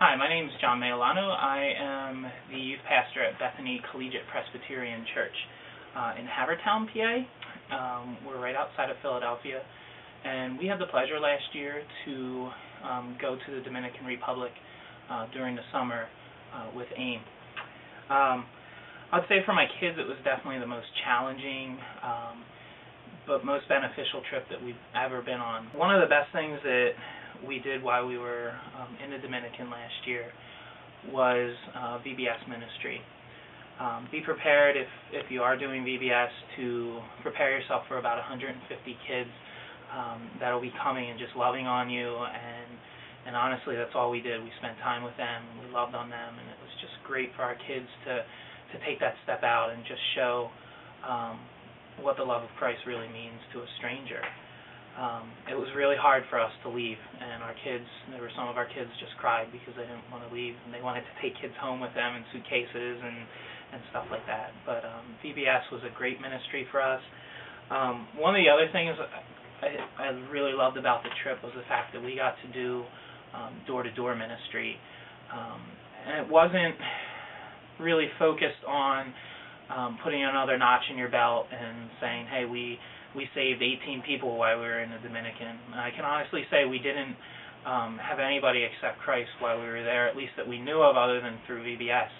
Hi, my name is Maiellano. I am the youth pastor at Bethany Collegiate Presbyterian Church in Havertown, PA. We're right outside of Philadelphia, and we had the pleasure last year to go to the Dominican Republic during the summer with AIM. I'd say for my kids it was definitely the most challenging but most beneficial trip that we've ever been on. One of the best things that we did while we were in the Dominican last year was VBS ministry. Be prepared if you are doing VBS to prepare yourself for about 150 kids that'll be coming and just loving on you, and honestly that's all we did. We spent time with them and we loved on them, and it was just great for our kids to take that step out and just show what the love of Christ really means to a stranger. It was really hard for us to leave, and there were some of our kids just cried because they didn't want to leave, and they wanted to take kids home with them in suitcases and stuff like that. But VBS was a great ministry for us. One of the other things I really loved about the trip was the fact that we got to do door-to-door ministry, and it wasn't really focused on putting another notch in your belt and saying, hey, we saved 18 people while we were in the Dominican. I can honestly say we didn't have anybody accept Christ while we were there, at least that we knew of, other than through VBS.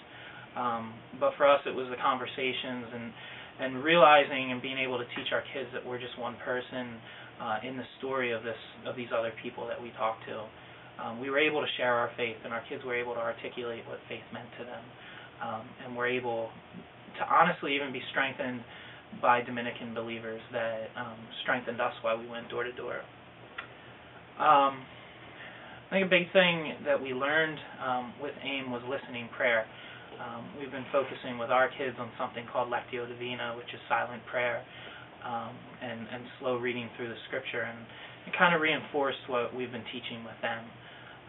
But for us it was the conversations and realizing and being able to teach our kids that we're just one person in the story of these other people that we talked to. We were able to share our faith, and our kids were able to articulate what faith meant to them, and were able to honestly even be strengthened by Dominican believers that strengthened us while we went door to door. I think a big thing that we learned with AIM was listening prayer. We've been focusing with our kids on something called Lectio Divina, which is silent prayer, and slow reading through the scripture, and it kind of reinforced what we've been teaching with them.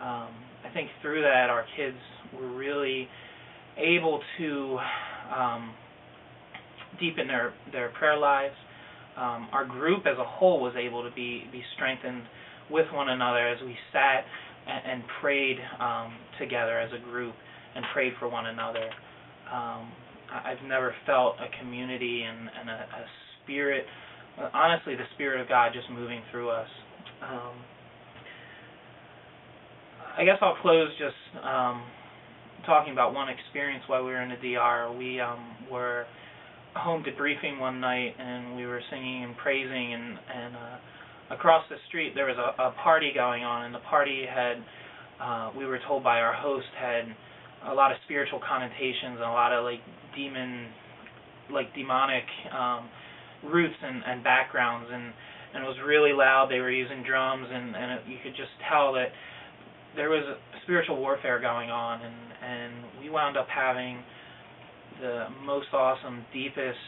I think through that our kids were really able to deepen their prayer lives. Our group as a whole was able to be strengthened with one another as we sat and prayed together as a group and prayed for one another. I've never felt a community and a spirit, honestly the Spirit of God just moving through us. I guess I'll close just talking about one experience while we were in the DR. We were home debriefing one night, and we were singing and praising, and across the street there was a party going on, and the party had, we were told by our host, had a lot of spiritual connotations and a lot of demonic roots and backgrounds, and it was really loud. They were using drums, and you could just tell that there was spiritual warfare going on, and we wound up having the most awesome, deepest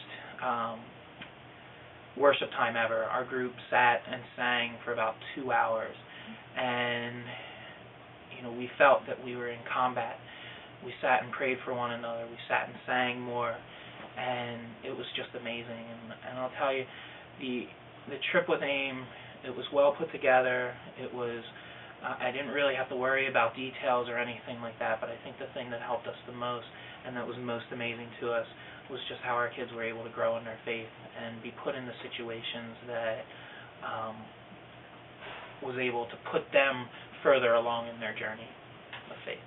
worship time ever. Our group sat and sang for about 2 hours, and we felt that we were in combat. We sat and prayed for one another. We sat and sang more, and it was just amazing. And I'll tell you, the trip with AIM, it was well put together. It was I didn't really have to worry about details or anything like that, but I think the thing that helped us the most, and that was most amazing to us, was just how our kids were able to grow in their faith and be put in the situations that was able to put them further along in their journey of faith.